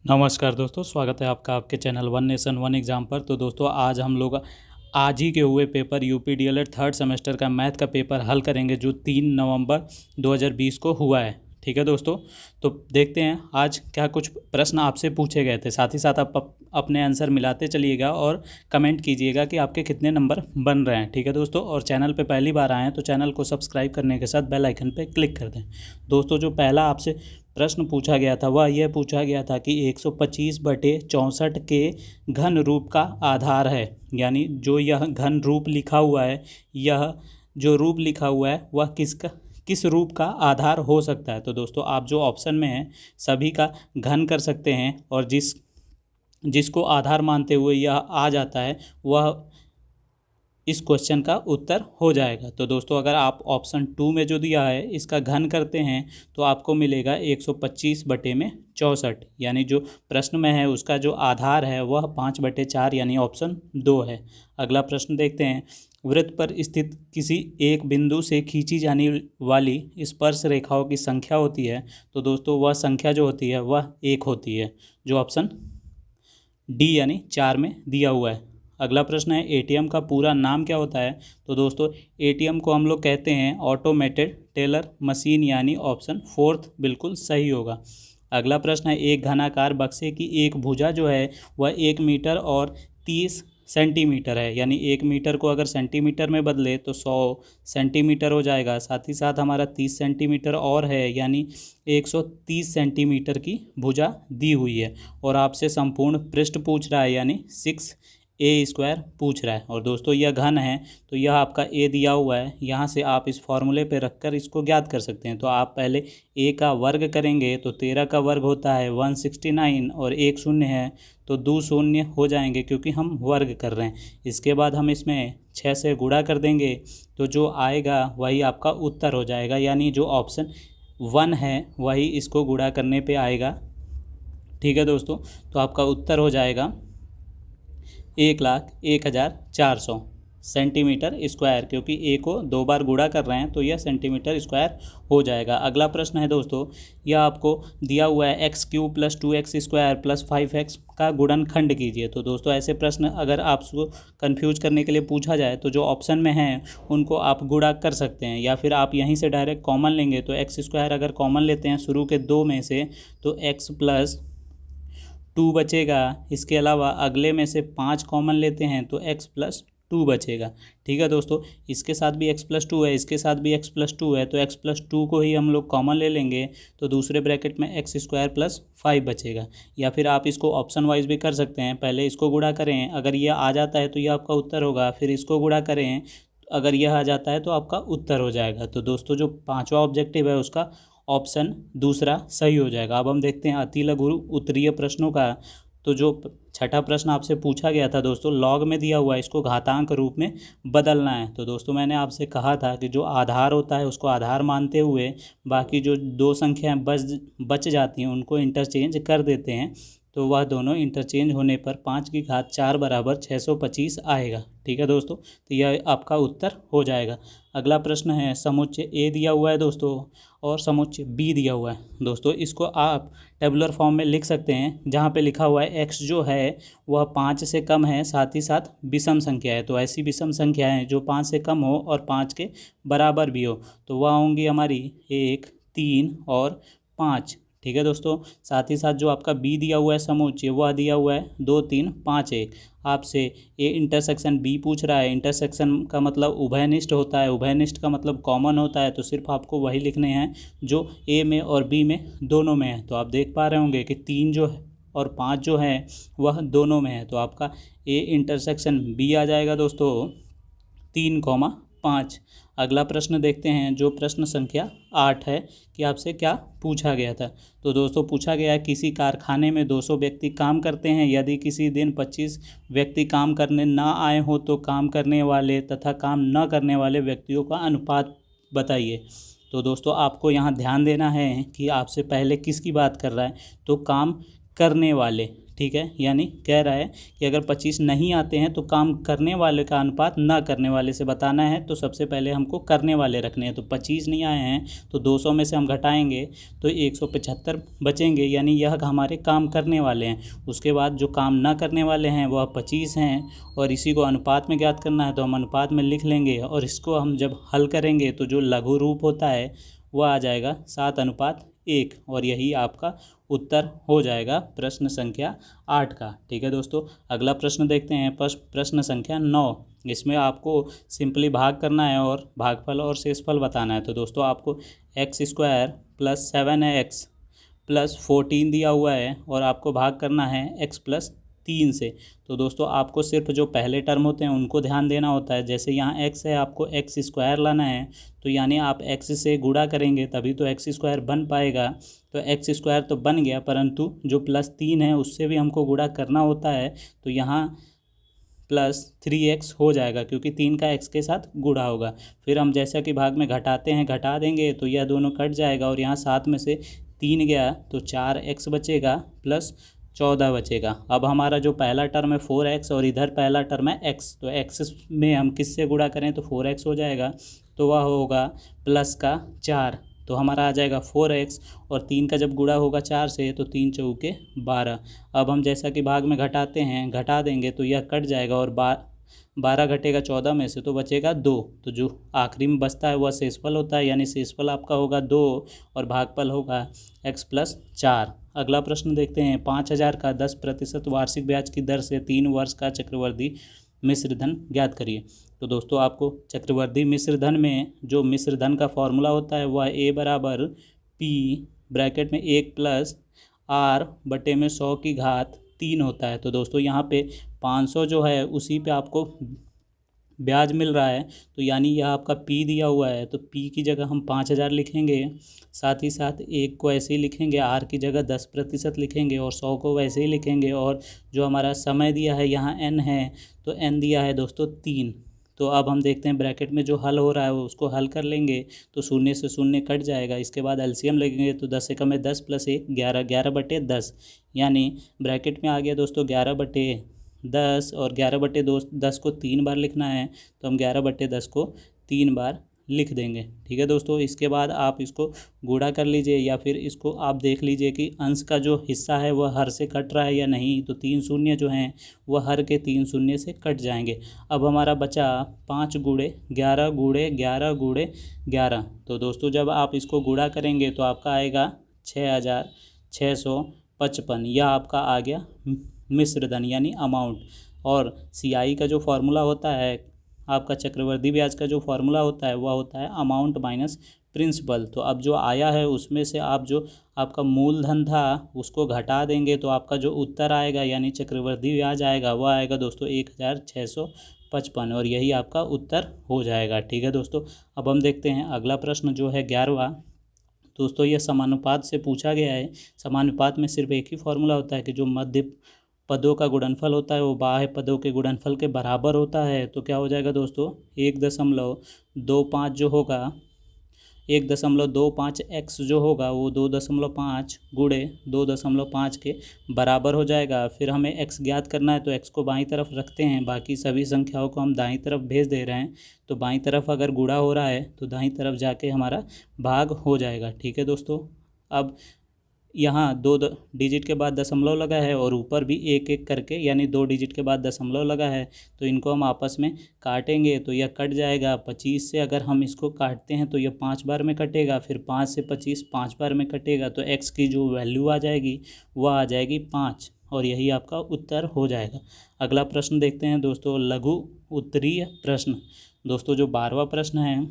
नमस्कार दोस्तों, स्वागत है आपका आपके channel one nation one exam पर। तो दोस्तों आज हम लोग आज ही के हुए paper UP DElEd third semester का मैथ का पेपर हल करेंगे जो 3 नवंबर 2020 को हुआ है। ठीक है दोस्तों, तो देखते हैं आज क्या कुछ प्रश्न आपसे पूछे गए थे। साथ ही साथ आप अपने आंसर मिलाते चलिएगा और कमेंट कीजिएगा कि आपके कितने नंबर बन रहे हैं। ठीक है दोस्तों, और चैनल पे पहली बार आए हैं तो चैनल को सब्सक्राइब करने के साथ बेल आइकन पे क्लिक कर दें। दोस्तों जो पहला आपसे प्रश्न पूछा गया था वह यह पूछा गया था कि 125/64 के घन रूप का आधार है, यानी जो यह घन रूप लिखा हुआ है, यह जो रूप लिखा हुआ है वह किस रूप का आधार हो सकता है। तो दोस्तों आप जो ऑप्शन में हैं सभी का घन कर सकते हैं और जिसको आधार मानते हुए यह आ जाता है वह इस क्वेश्चन का उत्तर हो जाएगा। तो दोस्तों अगर आप ऑप्शन 2 में जो दिया है इसका घन करते हैं तो आपको मिलेगा 125/64, यानी जो प्रश्न में है उसका जो आधार है वह 5/4 यानी ऑप्शन 2 है। अगला प्रश्न देखते हैं। वृत्त पर स्थित किसी एक बिंदु से खींची जाने वाली स्पर्श रेखाओं की संख्या होती है। तो दोस्तों वह संख्या जो होती है वह 1 होती है, जो ऑप्शन डी यानी 4 में दिया हुआ है। अगला प्रश्न है एटीएम का पूरा नाम क्या होता है। तो दोस्तों एटीएम को हम लोग कहते हैं ऑटोमेटेड टेलर मशीन, यानी ऑप्शन 4 बिल्कुल सही होगा। अगला प्रश्न है एक घनाकार बक्से की एक भुजा जो है वह 1 मीटर और 30 सेंटीमीटर है, यानी 1 मीटर को अगर सेंटीमीटर में बदले तो 100 सेंटीमीटर हो जाएगा। साथ ही साथ हमारा 30 सेंटीमीटर और है, यानी 130 सेंटीमीटर की भुजा दी हुई है। और आपसे संपूर्ण पृष्ठ पूछ रहा है, यानी 6a² पूछ रहा है। और दोस्तों यह घन है तो यह आपका a दिया हुआ है, यहाँ से आप इस फॉर्मूले पे रखकर इसको ज्ञात कर सकते हैं। तो आप पहले a का वर्ग करेंगे तो 13 का वर्ग होता है 169 और एक शून्य है तो 2 शून्य हो जाएंगे क्योंकि हम वर्ग कर रहे हैं। इसके बाद हम इसमें 6 से गुणा कर देंगे तो जो आएगा वही आपका उत्तर हो जाएगा, यानी जो ऑप्शन 1 है वही इसको गुणा करने पे आएगा। ठीक है दोस्तों, तो आपका उत्तर हो जाएगा 1,01,400 सेंटीमीटर स्क्वायर, क्योंकि ए को 2 बार गुणा कर रहे हैं तो यह सेंटीमीटर स्क्वायर हो जाएगा। अगला प्रश्न है दोस्तों, यह आपको दिया हुआ है x³ + 2x² + 5x का गुणनखंड कीजिए। तो दोस्तों ऐसे प्रश्न अगर आपको कन्फ्यूज करने के लिए पूछा जाए तो जो ऑप्शन में हैं उनको आप गुणा कर सकते हैं, या फिर आप यहीं से डायरेक्ट कॉमन लेंगे। तो x² अगर कॉमन लेते हैं शुरू के 2 में से तो x + 2 बचेगा। इसके अलावा अगले में से 5 कॉमन लेते हैं तो x + 2 बचेगा। ठीक है दोस्तों, इसके साथ भी x + 2 है, इसके साथ भी x + 2 है, तो x + 2 को ही हम लोग कॉमन ले लेंगे तो दूसरे ब्रैकेट में x² + 5 बचेगा। या फिर आप इसको ऑप्शन वाइज भी कर सकते हैं, पहले इसको गुणा करें, अगर यह आ जाता है तो यह आपका उत्तर होगा, फिर इसको गुणा करें, अगर यह आ जाता है तो आपका उत्तर हो जाएगा। तो दोस्तों जो 5वां ऑब्जेक्टिव है उसका ऑप्शन दूसरा सही हो जाएगा। अब हम देखते हैं अति लघु उत्तरीय प्रश्नों का। तो जो छठा प्रश्न आपसे पूछा गया था दोस्तों, लॉग में दिया हुआ है, इसको घातांक रूप में बदलना है। तो दोस्तों मैंने आपसे कहा था कि जो आधार होता है उसको आधार मानते हुए बाकी जो 2 संख्याएं बच जाती हैं उनको इंटरचेंज कर देते हैं। तो वह दोनों इंटरचेंज होने पर 5 की घात 4 बराबर 625 आएगा। ठीक है दोस्तों, तो यह आपका उत्तर हो जाएगा। अगला प्रश्न है समुच्चय ए दिया हुआ है दोस्तों और समुच्चय बी दिया हुआ है। दोस्तों इसको आप टेबुलर फॉर्म में लिख सकते हैं, जहाँ पे लिखा हुआ है x जो है वह 5 से कम है, साथ ही साथ विषम संख्या है। तो ऐसी विषम संख्याएं जो 5 से कम हो और 5 के बराबर भी हो तो वह होंगी हमारी 1, 3 और 5। ठीक है दोस्तों, साथ ही साथ जो आपका बी दिया हुआ है समुच्चय वह दिया हुआ है 2, 3, 5, 1। आपसे ए इंटरसेक्शन बी पूछ रहा है, इंटरसेक्शन का मतलब उभयनिष्ठ होता है, उभयनिष्ठ का मतलब कॉमन होता है, तो सिर्फ आपको वही लिखने हैं जो ए में और बी में दोनों में है। तो आप देख पा रहे होंगे कि 3 जो है और 5 जो है वह दोनों में है, तो आपका ए इंटरसेक्शन बी आ जाएगा दोस्तों 3,5। अगला प्रश्न देखते हैं जो प्रश्न संख्या 8 है कि आपसे क्या पूछा गया था। तो दोस्तों पूछा गया है किसी कारखाने में 200 व्यक्ति काम करते हैं, यदि किसी दिन 25 व्यक्ति काम करने ना आए हो तो काम करने वाले तथा काम न करने वाले व्यक्तियों का अनुपात बताइए। तो दोस्तों आपको यहाँ ध्यान देना है कि आपसे पहले किसकी बात कर रहा है, तो काम करने वाले। ठीक है, यानी कह रहा है कि अगर 25 नहीं आते हैं तो काम करने वाले का अनुपात ना करने वाले से बताना है। तो सबसे पहले हमको करने वाले रखने हैं। तो 25 नहीं आए हैं तो 200 में से हम घटाएंगे तो 175 बचेंगे, यानी यह हमारे काम करने वाले हैं। उसके बाद जो काम ना करने वाले हैं वह 25 हैं और इसी को अनुपात में ज्ञात करना है तो हम अनुपात में लिख लेंगे। और इसको हम जब हल करेंगे तो जो लघु रूप होता है वह आ जाएगा 7:1 और यही आपका उत्तर हो जाएगा प्रश्न संख्या 8 का। ठीक है दोस्तों, अगला प्रश्न देखते हैं, प्रश्न संख्या 9। इसमें आपको सिंपली भाग करना है और भागफल और शेषफल बताना है। तो दोस्तों आपको x² + 7x + 14 दिया हुआ है और आपको भाग करना है x + 3 से। तो दोस्तों आपको सिर्फ जो पहले टर्म होते हैं उनको ध्यान देना होता है। जैसे यहाँ x है, आपको x² लाना है तो यानी आप x से गुणा करेंगे तभी तो x² बन पाएगा। तो x² तो बन गया, परंतु जो +3 है उससे भी हमको गुणा करना होता है। तो यहाँ +3x हो जाएगा क्योंकि 3 का x के साथ गुणा होगा। फिर हम जैसा कि भाग में घटाते हैं, घटा देंगे तो यह दोनों कट जाएगा और यहाँ 7 में से 3 गया तो 4x बचेगा +14 बचेगा। अब हमारा जो पहला टर्म है 4x और इधर पहला टर्म है x, तो x में हम किससे गुणा करें तो 4x हो जाएगा। तो वह होगा +4, तो हमारा आ जाएगा 4x और 3 का जब गुणा होगा 4 से तो 3 चौके 12। अब हम जैसा कि भाग में घटाते हैं, घटा देंगे तो यह कट जाएगा और 12 घटेगा 14 में से तो बचेगा 2। तो जो आखिरी में बचता है वह शेषफल होता है, यानी शेषफल आपका होगा 2 और भागफल होगा x + 4। अगला प्रश्न देखते हैं, 5,000 का 10% वार्षिक ब्याज की दर से 3 वर्ष का चक्रवृद्धि मिश्र धन ज्ञात करिए। तो दोस्तों आपको चक्रवृद्धि मिश्र धन में जो मिश्र धन का फॉर्मूला होता है वह a = p ब्रैकेट में 1 + r/100 होता है। तो दोस्तों यहाँ पे 500 जो है उसी पे आपको ब्याज मिल रहा है, तो यानी यह आपका p दिया हुआ है तो p की जगह हम 5,000 लिखेंगे। साथ ही साथ 1 को ऐसे ही लिखेंगे, r की जगह 10% लिखेंगे और 100 को वैसे ही लिखेंगे। और जो हमारा समय दिया है यहाँ n है तो n दिया है दोस्तों 3। तो अब हम देखते हैं ब्रैकेट में जो हल हो रहा है वो उसको हल कर लेंगे तो 0 से 0 कट जाएगा। इसके बाद एलसीएम लेंगे तो 10 एकम में 10 + 1 11, 11/10 यानी ब्रैकेट में आ गया दोस्तों 11/10 और 11/10 को 3 बार लिखना है तो हम 11/10 को 3 बार लिख देंगे। ठीक है दोस्तों, इसके बाद आप इसको गुणा कर लीजिए या फिर इसको आप देख लीजिए कि अंश का जो हिस्सा है वह हर से कट रहा है या नहीं। तो 3 शून्य जो हैं वह हर के 3 शून्य से कट जाएंगे। अब हमारा बचा 5 × 11 × 11 × 11। तो दोस्तों जब आप इसको गुणा करेंगे तो आपका आएगा 6,655। यह आपका आ गया मिश्र धन यानी अमाउंट। और CI का जो फॉर्मूला होता है, आपका चक्रवृद्धि ब्याज का जो फॉर्मूला होता है वह होता है अमाउंट माइनस प्रिंसिपल। तो अब जो आया है उसमें से आप जो आपका मूलधन था उसको घटा देंगे तो आपका जो उत्तर आएगा यानी चक्रवृद्धि ब्याज आएगा वह आएगा दोस्तों 1,655 और यही आपका उत्तर हो जाएगा। ठीक है दोस्तों, अब हम देखते हैं अगला प्रश्न जो है 11वां। दोस्तों यह समानुपात से पूछा गया है। समानुपात में सिर्फ एक ही फॉर्मूला होता है कि जो मध्य पदों का गुणनफल होता है वो बाह्य पदों के गुणनफल के बराबर होता है। तो क्या हो जाएगा दोस्तों 1.25 जो होगा 1.25x जो होगा वो 2.5 × 2.5 के बराबर हो जाएगा। फिर हमें x ज्ञात करना है तो x को बाईं तरफ रखते हैं, बाकी सभी संख्याओं को हम दाईं तरफ भेज दे रहे हैं। तो बाईं तरफ अगर गुणा हो रहा है तो दाईं तरफ जाके हमारा भाग हो जाएगा। ठीक है दोस्तों, अब यहाँ 2 डिजिट के बाद दशमलव लगा है और ऊपर भी 1 करके यानी 2 डिजिट के बाद दशमलव लगा है। तो इनको हम आपस में काटेंगे तो यह कट जाएगा। 25 से अगर हम इसको काटते हैं तो यह 5 बार में कटेगा, फिर 5 से 25 5 बार में कटेगा तो x की जो वैल्यू आ जाएगी वह आ जाएगी 5 और यही आपका उत्तर हो जाएगा। अगला प्रश्न देखते हैं दोस्तों, लघु उत्तरीय प्रश्न। दोस्तों जो 12वां प्रश्न है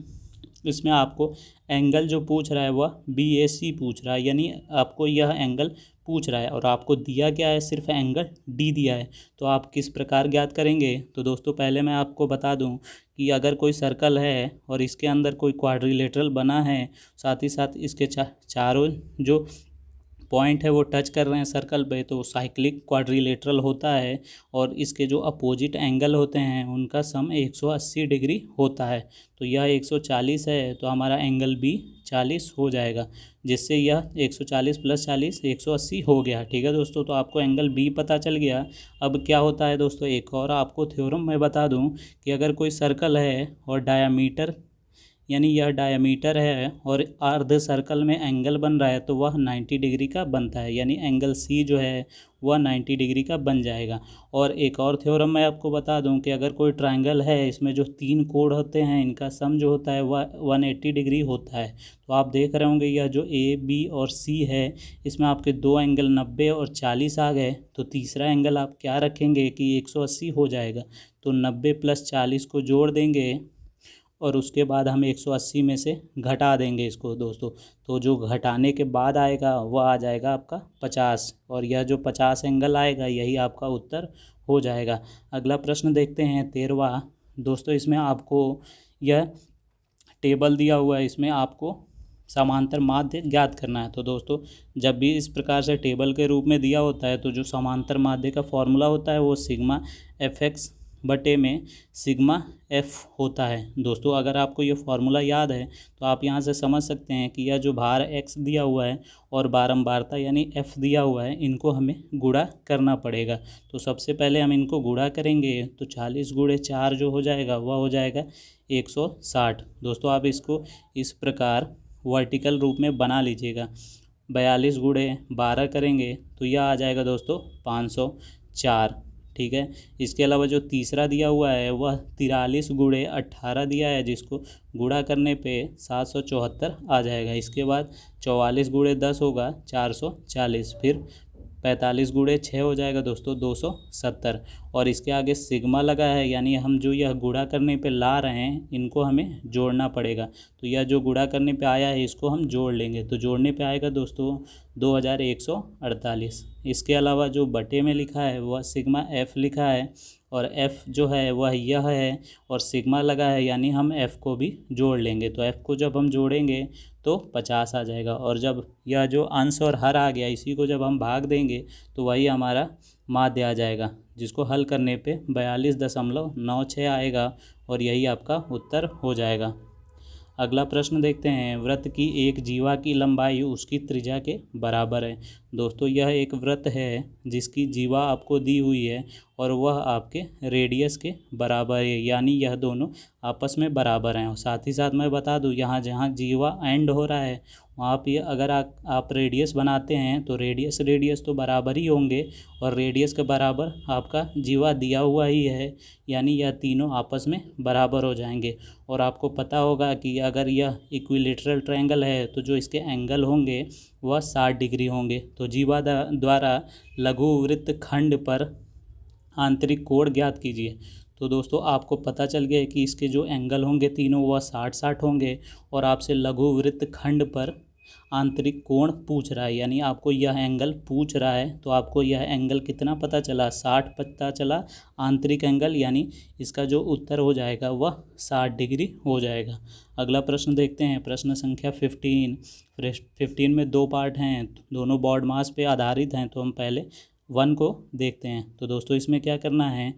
इसमें आपको एंगल जो पूछ रहा है वह BAC पूछ रहा है, यानी आपको यह एंगल पूछ रहा है और आपको दिया क्या है, सिर्फ एंगल D दिया है। तो आप किस प्रकार ज्ञात करेंगे। तो दोस्तों पहले मैं आपको बता दूं कि अगर कोई सर्कल है और इसके अंदर कोई क्वाड्रिलेटरल बना है, साथ ही साथ इसके चारों जो पॉइंट है वो टच कर रहे हैं सर्कल पे, तो साइक्लिक क्वाड्रिलेटरल होता है और इसके जो अपोजिट एंगल होते हैं उनका सम 180 डिग्री होता है। तो यह 140 है तो हमारा एंगल भी 40 हो जाएगा, जिससे यह 140 + 40 180 हो गया। ठीक है दोस्तों, तो आपको एंगल बी पता चल गया। अब क्या होता है दोस्तों, एक और आपको थ्योरम मैं बता दूं कि अगर कोई सर्कल है और डायामीटर यानी यह डायमीटर है और अर्ध सर्कल में एंगल बन रहा है तो वह 90 डिग्री का बनता है, यानी एंगल सी जो है वह 90 डिग्री का बन जाएगा। और एक और थ्योरम मैं आपको बता दूं कि अगर कोई ट्रायंगल है, इसमें जो 3 कोण होते हैं इनका सम जो होता है वह 180 डिग्री होता है। तो आप देख रहे होंगे यह जो ए बी और सी है इसमें आपके दो एंगल 90 और 40 आ गए, तो तीसरा एंगल आप क्या रखेंगे कि 180 हो जाएगा। तो 90 + 40 को जोड़ देंगे और उसके बाद हम 180 में से घटा देंगे इसको दोस्तों। तो जो घटाने के बाद आएगा वह आ जाएगा आपका 50, और यह जो 50 एंगल आएगा यही आपका उत्तर हो जाएगा। अगला प्रश्न देखते हैं 13वां। दोस्तों इसमें आपको यह टेबल दिया हुआ है, इसमें आपको समांतर माध्य ज्ञात करना है। तो दोस्तों जब भी इस प्रकार से टेबल के रूप में दिया होता है तो जो समांतर माध्य का फॉर्मूला होता है वो सिग्मा fx बटे में सिग्मा एफ होता है। दोस्तों अगर आपको ये फार्मूला याद है तो आप यहाँ से समझ सकते हैं कि यह जो भार एक्स दिया हुआ है और बारंबारता यानी एफ दिया हुआ है, इनको हमें गुणा करना पड़ेगा। तो सबसे पहले हम इनको गुणा करेंगे तो 40 × 4 जो हो जाएगा वह हो जाएगा 160। दोस्तों आप इसको इस प्रकार वर्टिकल रूप में बना लीजिएगा। 42 × 12 करेंगे तो यह आ जाएगा दोस्तों 504। ठीक है, इसके अलावा जो तीसरा दिया हुआ है वह 43 × 18 दिया है, जिसको गुणा करने पे 774 आ जाएगा। इसके बाद 44 × 10 होगा 440, फिर 45 × 6 हो जाएगा दोस्तों 270, और इसके आगे सिग्मा लगा है, यानी हम जो यह गुणा करने पे ला रहे हैं इनको हमें जोड़ना पड़ेगा। तो यह जो गुणा करने पे आया है इसको हम जोड़ लेंगे, तो जोड़ने पे आएगा दोस्तों 2148। इसके अलावा जो बटे में लिखा है वह सिग्मा एफ लिखा है, और एफ़ जो है वह यह है और सिग्मा लगा है, यानी हम एफ़ को भी जोड़ लेंगे। तो एफ़ को जब हम जोड़ेंगे तो 50 आ जाएगा, और जब यह जो अंश और हर आ गया इसी को जब हम भाग देंगे तो वही हमारा माध्य आ जाएगा, जिसको हल करने पे 42.96 आएगा, और यही आपका उत्तर हो जाएगा। अगला प्रश्न देखते हैं। वृत्त की एक जीवा की लंबाई उसकी त्रिज्या के बराबर है। दोस्तों यह एक वृत्त है जिसकी जीवा आपको दी हुई है और वह आपके रेडियस के बराबर है, यानी यह दोनों आपस में बराबर हैं। और साथ ही साथ मैं बता दूं, यहाँ जहाँ जीवा एंड हो रहा है वहाँ पे अगर आप रेडियस बनाते हैं तो रेडियस तो बराबर ही होंगे, और रेडियस के बराबर आपका जीवा दिया हुआ ही है, यानी यह तीनों आपस में बराबर हो जाएंगे। और आपको पता होगा कि अगर यह इक्विलेटरल ट्रायंगल है तो जो इसके एंगल होंगे वह 60 डिग्री होंगे। तो जीवा द्वारा लघुवृत्त खंड पर आंतरिक कोण ज्ञात कीजिए। तो दोस्तों आपको पता चल गया कि इसके जो एंगल होंगे तीनों वह 60-60 होंगे, और आपसे लघुवृत्त खंड पर आंतरिक कोण पूछ रहा है, यानी आपको यह एंगल पूछ रहा है। तो आपको यह एंगल कितना पता चला, 60 पता चला आंतरिक एंगल, यानी इसका जो उत्तर हो जाएगा वह 60 डिग्री हो जाएगा। अगला प्रश्न देखते हैं, प्रश्न संख्या 15 में 2 पार्ट हैं, दोनों बॉड मास पे आधारित हैं। तो हम पहले 1 को देखते हैं। तो दोस्तों इसमें क्या करना है,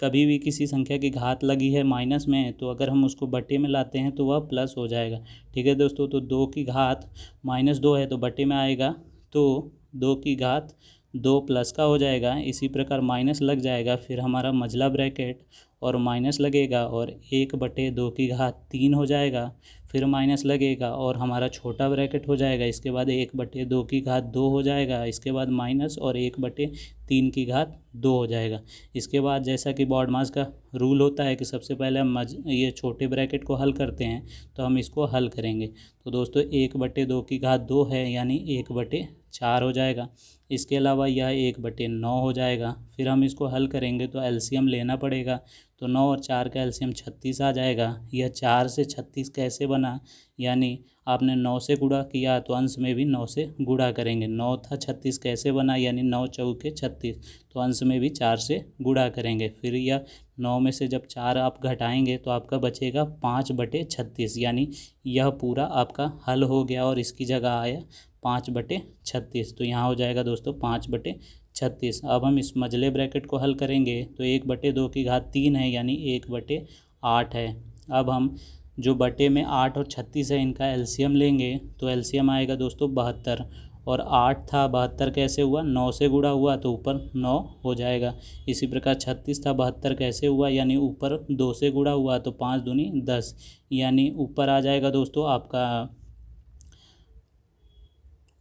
कभी भी किसी संख्या की घात लगी है माइनस में, तो अगर हम उसको बटे में लाते हैं तो वह प्लस हो जाएगा। ठीक है दोस्तों, तो 2 की घात -2 है तो बटे में आएगा, तो 2 की घात 2 प्लस का हो जाएगा। इसी प्रकार माइनस लग जाएगा, फिर हमारा मझला ब्रैकेट और माइनस लगेगा, और 1/2 की घात 3 हो जाएगा, फिर माइनस लगेगा और हमारा छोटा ब्रैकेट हो जाएगा। इसके बाद 1/2 की घात 2 हो जाएगा, इसके बाद माइनस और 1/3 की घात 2 हो जाएगा। इसके बाद जैसा कि बॉड मास का रूल होता है कि सबसे पहले हम ये छोटे ब्रैकेट को हल करते हैं, तो हम इसको हल करेंगे। तो दोस्तों 1/2 की घात 2 है, यानी 1/4 हो जाएगा। इसके अलावा यह 1/9 हो जाएगा। फिर हम इसको हल करेंगे तो एलसीएम लेना पड़ेगा, तो 9 और 4 का एलसीएम 36 आ जाएगा। यह 4 से 36 कैसे बना, यानी आपने 9 से गुणा किया तो अंश में भी 9 से गुणा करेंगे। 9 था 36 कैसे बना, यानी 9 चौके 36, तो अंश में भी 4 से गुणा करेंगे। फिर यह 9 में से जब 4 आप घटाएंगे तो आपका बचेगा 5/36, यानी यह पूरा आपका हल हो गया और इसकी जगह आया 5/36। तो यहाँ हो जाएगा दोस्तों 5/36। अब हम इस मझले ब्रैकेट को हल करेंगे तो 1/2 है यानी 1/8 है। अब हम जो बटे में 8 और 36 है इनका एलसीएम लेंगे तो एलसीएम आएगा दोस्तों 72। और 8 था, 72 कैसे हुआ, 9 से गुणा हुआ तो ऊपर 9 हो जाएगा। इसी प्रकार 36 था, 72 कैसे हुआ, यानी ऊपर 2 से गुणा हुआ तो 5 दूनी 10, यानी ऊपर आ जाएगा दोस्तों आपका,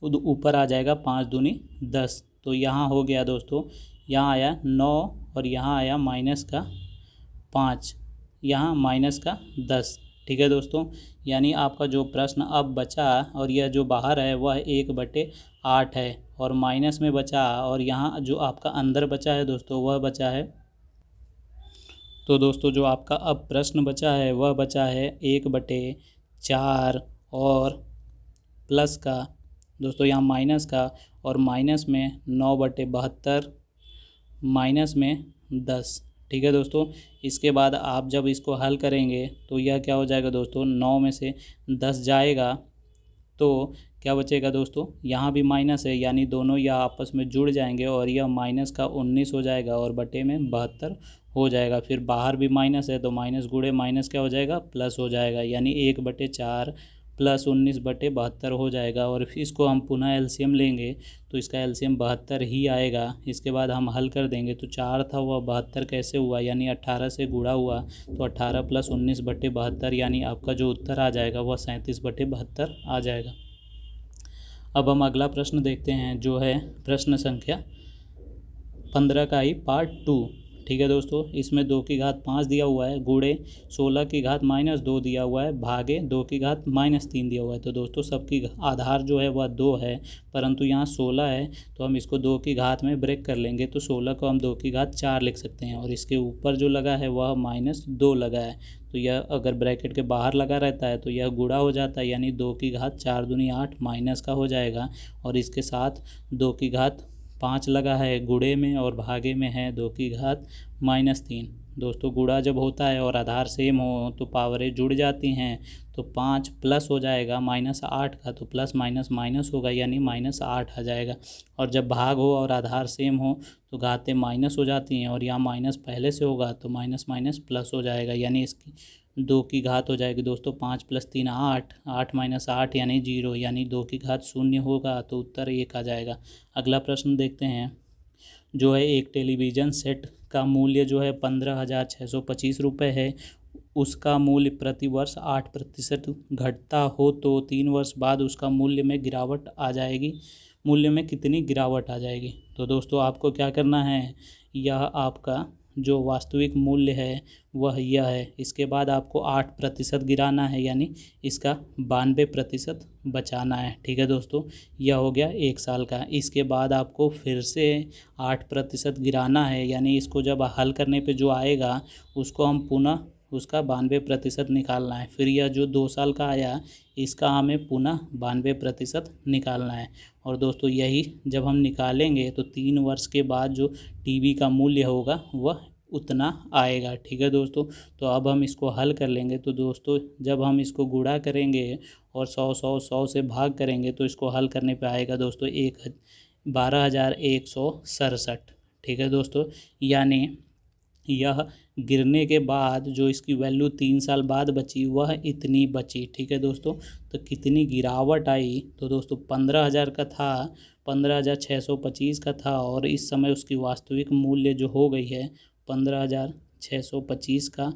ऊपर आ जाएगा 5 दूनी 10। तो यहाँ हो गया दोस्तों, यहाँ आया 9 और यहाँ आया -5, यहाँ -10। ठीक है दोस्तों, यानी आपका जो प्रश्न अब बचा और यह जो बाहर है वह 1/8 है और माइनस में बचा, और यहाँ जो आपका अंदर बचा है दोस्तों वह बचा है, तो दोस्तों जो आपका अब प्रश्न बचा है वह बचा है 1/4 और प्लस का दोस्तों यहाँ माइनस का, और माइनस में 9/72 माइनस में 10। ठीक है दोस्तों, इसके बाद आप जब इसको हल करेंगे तो यह क्या हो जाएगा दोस्तों, 9 में से 10 जाएगा तो क्या बचेगा दोस्तों, यहाँ भी माइनस है यानी दोनों यह आपस में जुड़ जाएंगे और यह माइनस का 19 हो जाएगा और बटे में 72 हो जाएगा। फिर बाहर भी माइनस है तो माइनस गुणे माइनस क्या हो जाएगा, प्लस हो जाएगा, यानी 1/4 प्लस 19/72 हो जाएगा। और फिर इसको हम पुनः एलसीएम लेंगे तो इसका एलसीएम 72 ही आएगा। इसके बाद हम हल कर देंगे तो 4 था वह 72 कैसे हुआ, यानी 18 से गुणा हुआ तो 18 + 19/72, यानी आपका जो उत्तर आ जाएगा वह 37/72 आ जाएगा। अब हम अगला प्रश्न देखते हैं जो है प्रश्न संख्या 15 का ही पार्ट 2। ठीक है दोस्तों, इसमें 2⁵5 दिया हुआ है, गुणे 16⁻2 दिया हुआ है, भागे 2⁵3 दिया हुआ है। तो दोस्तों सबकी आधार जो है वह 2 है, परंतु यहाँ 16 है तो हम इसको 2 की घात में ब्रेक कर लेंगे तो 16 को हम 2⁴ लिख सकते हैं, और इसके ऊपर जो लगा है वह -2 लगा है। तो यह अगर ब्रैकेट के बाहर लगा रहता है तो यह गुणा हो जाता है, यानी 2⁵4 दूनी 8 माइनस का हो जाएगा, और इसके साथ 2⁵5 लगा है गुणे में और भागे में है 2⁵−3। दोस्तों गुणा जब होता है और आधार सेम हो तो पावरें जुड़ जाती हैं, तो 5 प्लस हो जाएगा -8 का, तो प्लस माइनस माइनस होगा यानी -8 आ जाएगा। और जब भाग हो और आधार सेम हो तो घातें माइनस हो जाती हैं, और यहाँ माइनस पहले से होगा तो माइनस माइनस प्लस हो जाएगा, यानी इसकी 2 की घात हो जाएगी दोस्तों 5 + 3 8, 8 - 8 यानी 0, यानी 2 की घात 0 होगा तो उत्तर 1 आ जाएगा। अगला प्रश्न देखते हैं जो है एक टेलीविज़न सेट का मूल्य जो है 15,625 रुपये है, उसका मूल्य प्रति वर्ष 8% घटता हो तो 3 वर्ष बाद उसका मूल्य में गिरावट आ जाएगी, मूल्य में कितनी गिरावट आ जाएगी। तो दोस्तों आपको क्या करना है, यह आपका जो वास्तविक मूल्य है वह यह है, इसके बाद आपको 8% गिराना है, यानी इसका 92% बचाना है। ठीक है दोस्तों, यह हो गया 1 साल का। इसके बाद आपको फिर से 8% गिराना है, यानी इसको जब हल करने पे जो आएगा उसको हम पुनः उसका 92% निकालना है। फिर यह जो 2 साल का आया इसका हमें पुनः 92% निकालना है। और दोस्तों यही जब हम निकालेंगे तो 3 वर्ष के बाद जो टीवी का मूल्य होगा वह उतना आएगा। ठीक है दोस्तों, तो अब हम इसको हल कर लेंगे। तो दोस्तों जब हम इसको गुणा करेंगे और 100 से भाग करेंगे तो इसको हल करने पे आएगा दोस्तों 12,167। ठीक है दोस्तों, यानी यह गिरने के बाद जो इसकी वैल्यू 3 साल बाद बची वह इतनी बची। ठीक है दोस्तों, तो कितनी गिरावट आई, तो दोस्तों 15,000 का था, 15,625 का था, और इस समय उसकी वास्तविक मूल्य जो हो गई है 15,625 का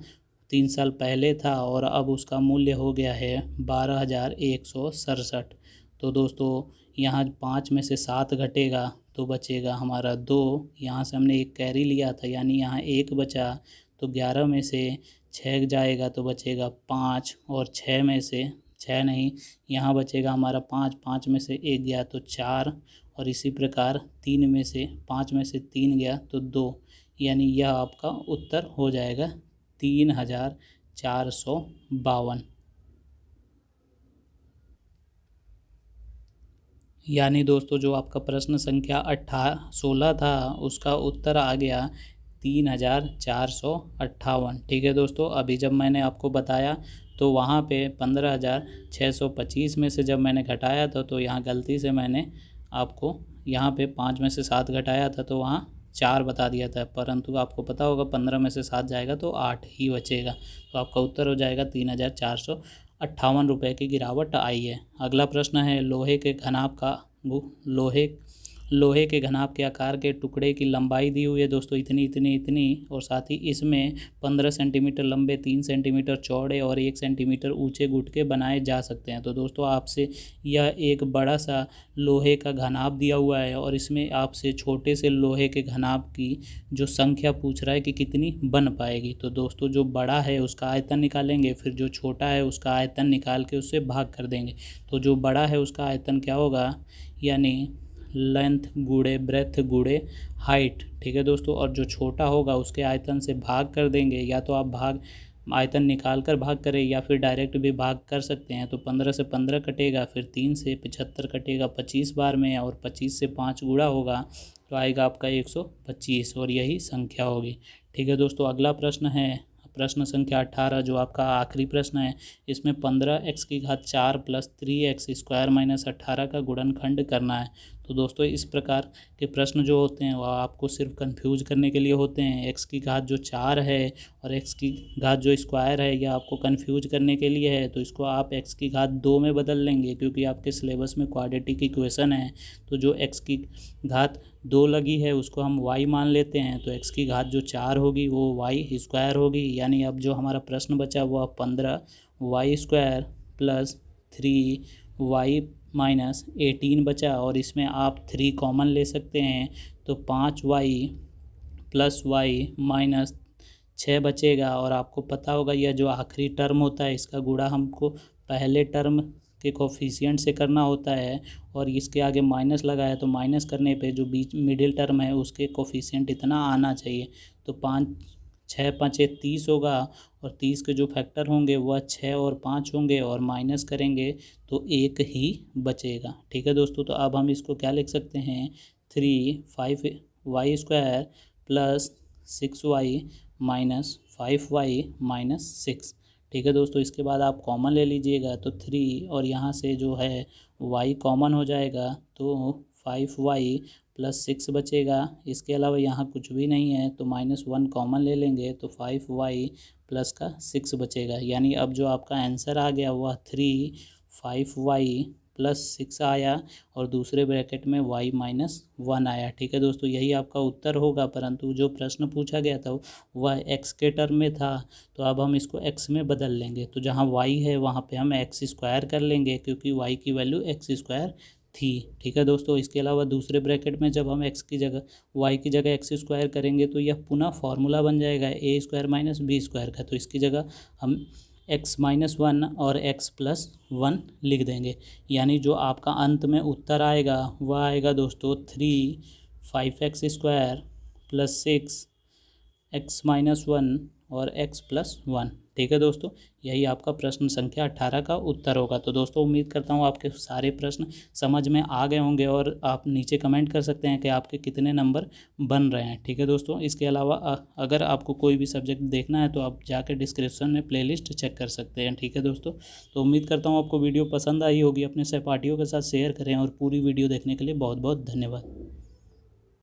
3 साल पहले था, और अब उसका मूल्य हो गया है 12,167। तो दोस्तों यहाँ 5 में से 7 घटेगा तो बचेगा हमारा 2, यहाँ से हमने एक कैरी लिया था यानी यहाँ 1 बचा, तो 11 में से 6 जाएगा तो बचेगा 5, और 6 में से 6 नहीं, यहाँ बचेगा हमारा 5, 5 में से 1 गया तो 4, और इसी प्रकार 3 में से 5 में से 3 गया तो 2, यानी यह आपका उत्तर हो जाएगा 3,452। यानी दोस्तों जो आपका प्रश्न संख्या 16 था उसका उत्तर आ गया 3,458। ठीक है दोस्तों, अभी जब मैंने आपको बताया तो वहाँ पे 15,625 में से जब मैंने घटाया था तो यहाँ गलती से मैंने आपको यहाँ पे 5 में से 7 घटाया था तो वहाँ 4 बता दिया था, परंतु आपको पता होगा 15 में से 7 जाएगा तो 8 ही बचेगा। तो आपका उत्तर हो जाएगा 3,458 रुपये की गिरावट आई है। अगला प्रश्न है, लोहे के घनाभ के आकार के टुकड़े की लंबाई दी हुई है दोस्तों इतनी इतनी इतनी, और साथ ही इसमें 15 सेंटीमीटर लंबे, 3 सेंटीमीटर चौड़े और 1 सेंटीमीटर ऊंचे गुटके बनाए जा सकते हैं। तो दोस्तों आपसे यह एक बड़ा सा लोहे का घनाभ दिया हुआ है और इसमें आपसे छोटे से लोहे के घनाभ की जो संख्या पूछ रहा है कि कितनी बन पाएगी। तो दोस्तों जो बड़ा है उसका आयतन निकालेंगे, फिर जो छोटा है उसका आयतन निकाल के उससे भाग कर देंगे। तो जो बड़ा है उसका आयतन क्या होगा, यानी लेंथ गुणे ब्रेथ गुणे हाइट। ठीक है दोस्तों, और जो छोटा होगा उसके आयतन से भाग कर देंगे, या तो आप आयतन निकाल कर भाग करें या फिर डायरेक्ट भी भाग कर सकते हैं। तो 15 से 15 कटेगा, फिर 3 से 75 कटेगा 25 बार में, और 25 से 5 गुणा होगा तो आएगा आपका 125, और यही संख्या होगी। ठीक है दोस्तों, अगला प्रश्न है प्रश्न संख्या 18, जो आपका आखिरी प्रश्न है। इसमें 15x⁴ प्लस 3x² माइनस 18 का गुणनखंड करना है। तो दोस्तों इस प्रकार के प्रश्न जो होते हैं वह आपको सिर्फ कंफ्यूज करने के लिए होते हैं। x⁴ जो 4 है और x⁴ जो स्क्वायर है यह आपको कंफ्यूज करने के लिए है। तो इसको आप x⁴ 2 में बदल लेंगे, क्योंकि आपके सिलेबस में क्वाड्रेटिक इक्वेशन है। तो जो x⁴ 2 लगी है उसको हम y मान लेते हैं, तो x⁴ जो 4 होगी वो y² होगी। यानी अब जो हमारा प्रश्न बचा वह 15y² प्लस 3y माइनस 18 बचा, और इसमें आप 3 कॉमन ले सकते हैं तो 5y प्लस y माइनस 6 बचेगा। और आपको पता होगा यह जो आखिरी टर्म होता है इसका गुणा हमको पहले टर्म के कोफिशिएंट से करना होता है, और इसके आगे माइनस लगाया तो माइनस करने पे जो बीच मिडिल टर्म है उसके कोफिशिएंट इतना आना चाहिए। तो 6×5 = 30 होगा, और 30 के जो फैक्टर होंगे वह 6 और 5 होंगे, और माइनस करेंगे तो 1 ही बचेगा। ठीक है दोस्तों, तो अब हम इसको क्या लिख सकते हैं, 5y² plus 6y minus 5y minus 6। ठीक है दोस्तों, इसके बाद आप कॉमन ले लीजिएगा तो 3, और यहाँ से जो है y कॉमन हो जाएगा तो 5y प्लस 6 बचेगा। इसके अलावा यहाँ कुछ भी नहीं है तो -1 कॉमन ले लेंगे तो 5y प्लस का 6 बचेगा। यानी अब जो आपका आंसर आ गया वह 3 5y प्लस 6 आया, और दूसरे ब्रैकेट में y माइनस 1 आया। ठीक है दोस्तों, यही आपका उत्तर होगा, परंतु जो प्रश्न पूछा गया था वह x के टर्म में था, तो अब हम इसको x में बदल लेंगे। तो जहाँ y है वहाँ पे हम x² कर लेंगे, क्योंकि y की वैल्यू x² थी। ठीक है दोस्तों, इसके अलावा दूसरे ब्रैकेट में जब हम y की जगह x² करेंगे तो यह पुनः फॉर्मूला बन जाएगा a² माइनस b² का। तो इसकी जगह हम x-1 और x+1 लिख देंगे। यानी जो आपका अंत में उत्तर आएगा वह आएगा दोस्तों 3 5x² प्लस 6 x-1 और x+1। ठीक है दोस्तों, यही आपका प्रश्न संख्या 18 का उत्तर होगा। तो दोस्तों उम्मीद करता हूँ आपके सारे प्रश्न समझ में आ गए होंगे, और आप नीचे कमेंट कर सकते हैं कि आपके कितने नंबर बन रहे हैं। ठीक है दोस्तों, इसके अलावा अगर आपको कोई भी सब्जेक्ट देखना है तो आप जाकर डिस्क्रिप्शन में प्लेलिस्ट चेक कर सकते हैं। ठीक है दोस्तों, तो उम्मीद करता हूँ आपको वीडियो पसंद आई होगी। अपने सहपाठियों के साथ शेयर करें, और पूरी वीडियो देखने के लिए बहुत बहुत धन्यवाद।